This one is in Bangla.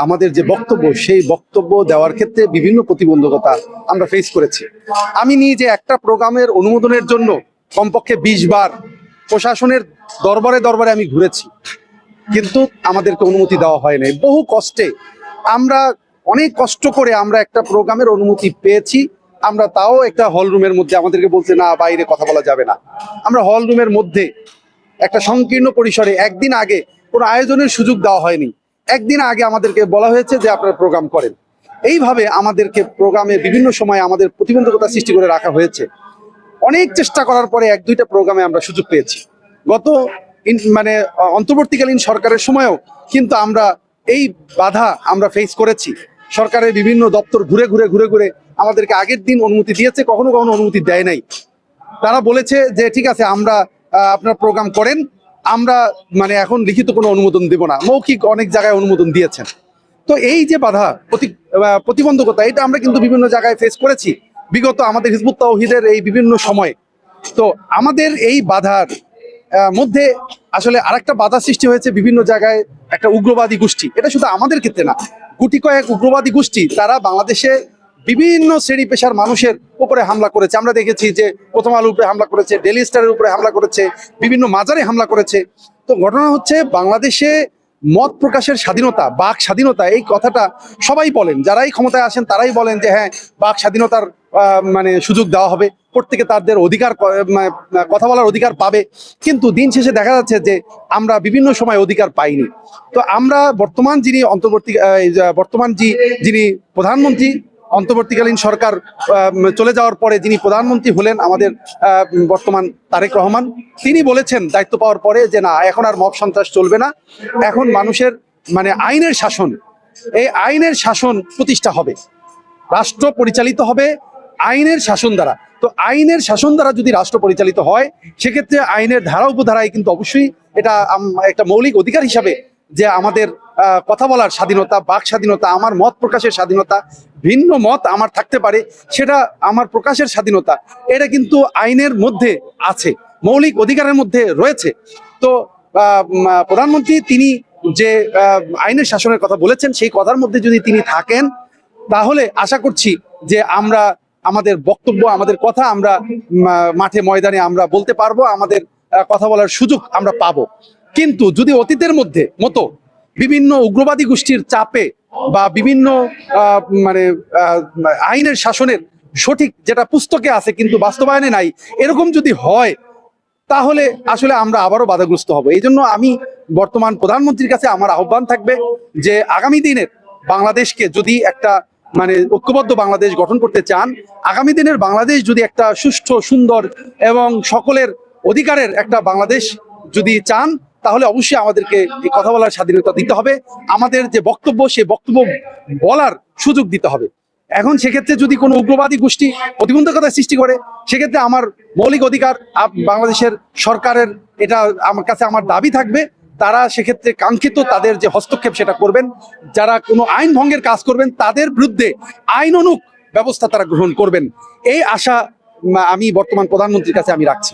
আমাদের যে বক্তব্য সেই বক্তব্য দেওয়ার ক্ষেত্রে বিভিন্ন প্রতিবন্ধকতা আমরা ফেস করেছি। আমি নিজে একটা প্রোগ্রামের অনুমোদনের জন্য কমপক্ষে 20 বার প্রশাসনের দরবারে দরবারে আমি ঘুরেছি, কিন্তু আমাদেরকে অনুমতি দেওয়া হয় নাই। বহু কষ্টে আমরা, অনেক কষ্ট করে আমরা একটা প্রোগ্রামের অনুমতি পেয়েছি। আমরা তাও একটা হল রুমের মধ্যে, আমাদেরকে বলছে না বাইরে কথা বলা যাবে না। আমরা হল রুমের মধ্যে একটা সংকীর্ণ পরিসরে, একদিন আগে কোনো আয়োজনের সুযোগ দেওয়া হয়নি, একদিন আগে আমাদেরকে বলা হয়েছে যে আপনারা প্রোগ্রাম করেন। এইভাবে আমাদেরকে প্রোগ্রামে বিভিন্ন সময় আমাদের প্রতিবন্ধকতা সৃষ্টি করে রাখা হয়েছে। অনেক চেষ্টা করার পরে 1-2টা প্রোগ্রামে আমরা সুযোগ পেয়েছি। গত মানে অন্তর্বর্তীকালীন সরকারের সময়ও কিন্তু আমরা এই বাধা আমরা ফেস করেছি। সরকারের বিভিন্ন দপ্তর ঘুরে ঘুরে ঘুরে ঘুরে আমাদেরকে আগের দিন অনুমতি দিয়েছে, কখনো কখনো অনুমতি দেয় নাই। তারা বলেছে যে ঠিক আছে আমরা আপনার প্রোগ্রাম করেন, আমরা মানে এখন লিখিত কোনো অনুমোদন দেব না। মৌখিক অনেক জায়গায় অনুমোদন দিয়েছেন। তো এই যে বাধা প্রতিবন্ধকতা, এটা আমরা কিন্তু বিভিন্ন জায়গায় ফেস করেছি বিগত আমাদের হিজবুত তাওহীদের এই বিভিন্ন সময়ে। তো আমাদের এই বাধার মধ্যে আসলে আরেকটা বাধা সৃষ্টি হয়েছে বিভিন্ন জায়গায়, একটা উগ্রবাদী গোষ্ঠী। এটা শুধু আমাদের ক্ষেত্রে না, গুটি কয়েক উগ্রবাদী গোষ্ঠী তারা বাংলাদেশে বিভিন্ন শ্রেণী পেশার মানুষের উপরে হামলা করেছে। আমরা দেখেছি যে প্রথম আলোর উপরে হামলা করেছে, ডেইলি স্টারের উপরে হামলা করেছে, বিভিন্ন মাজারে হামলা করেছে। তো ঘটনা হচ্ছে বাংলাদেশে মত প্রকাশের স্বাধীনতা, বাক স্বাধীনতা, এই কথাটা সবাই বলেন, যারাই ক্ষমতায় আসেন তারাই বলেন যে হ্যাঁ বাক স্বাধীনতার মানে সুযোগ দেওয়া হবে, প্রত্যেকে তাদের অধিকার, কথা বলার অধিকার পাবে। কিন্তু দিন শেষে দেখা যাচ্ছে যে আমরা বিভিন্ন সময় অধিকার পাইনি। তো আমরা বর্তমান যিনি প্রধানমন্ত্রী, অন্তর্বর্তীকালীন সরকার চলে যাওয়ার পরে যিনি প্রধানমন্ত্রী হলেন আমাদের বর্তমান তারেক রহমান, তিনি বলেছেন দায়িত্ব পাওয়ার পরে যে না, এখন আর মব সন্ত্রাস চলবে না, এখন মানুষের মানে আইনের শাসন, এই আইনের শাসন প্রতিষ্ঠা হবে, রাষ্ট্র পরিচালিত হবে আইনের শাসন দ্বারা। তো আইনের শাসন দ্বারা যদি রাষ্ট্র পরিচালিত হয়, সেক্ষেত্রে আইনের ধারা উপধারায় কিন্তু অবশ্যই এটা একটা মৌলিক অধিকার হিসাবে যে আমাদের কথা বলার স্বাধীনতা, বাক স্বাধীনতা, আমার মত প্রকাশের স্বাধীনতা, ভিন্ন মত আমার থাকতে পারে, সেটা আমার প্রকাশের স্বাধীনতা, এটা কিন্তু আইনের মধ্যে আছে, মৌলিক অধিকারের মধ্যে রয়েছে। তো প্রধানমন্ত্রী তিনি যে আইনের শাসনের কথা বলেছেন, সেই কথার মধ্যে যদি তিনি থাকেন, তাহলে আশা করছি যে আমরা আমাদের বক্তব্য, আমাদের কথা আমরা মাঠে ময়দানে আমরা বলতে পারবো, আমাদের কথা বলার সুযোগ আমরা পাবো। কিন্তু যদি অতীতের মতো বিভিন্ন উগ্রবাদী গোষ্ঠীর চাপে বা বিভিন্ন মানে আইনের শাসনের সঠিক যেটা পুস্তকে আছে কিন্তু বাস্তবায়নে নাই, এরকম যদি হয়, তাহলে আসলে আমরা আবারও বাধাগ্রস্ত হব। এই জন্য আমি বর্তমান প্রধানমন্ত্রীর কাছে আমার আহ্বান থাকবে যে আগামী দিনের বাংলাদেশকে যদি একটা মানে ঐক্যবদ্ধ বাংলাদেশ গঠন করতে চান, আগামী দিনের বাংলাদেশ যদি একটা সুষ্ঠু, সুন্দর এবং সকলের অধিকারের একটা বাংলাদেশ যদি চান, তাহলে অবশ্যই আমাদেরকে এই কথা বলার স্বাধীনতা দিতে হবে, আমাদের যে বক্তব্য সেই বক্তব্য বলার সুযোগ দিতে হবে। এখন সেক্ষেত্রে যদি কোনো উগ্রবাদী গোষ্ঠী প্রতিবন্ধকতা সৃষ্টি করে, সেক্ষেত্রে আমার মৌলিক অধিকার, বাংলাদেশের সরকারের এটা আমার কাছে আমার দাবি থাকবে, তারা সেক্ষেত্রে কাঙ্ক্ষিত তাদের যে হস্তক্ষেপ সেটা করবেন। যারা কোনো আইন ভঙ্গের কাজ করবেন তাদের বিরুদ্ধে আইনানুগ ব্যবস্থা তারা গ্রহণ করবেন। এই আশা আমি বর্তমান প্রধানমন্ত্রীর কাছে আমি রাখছি।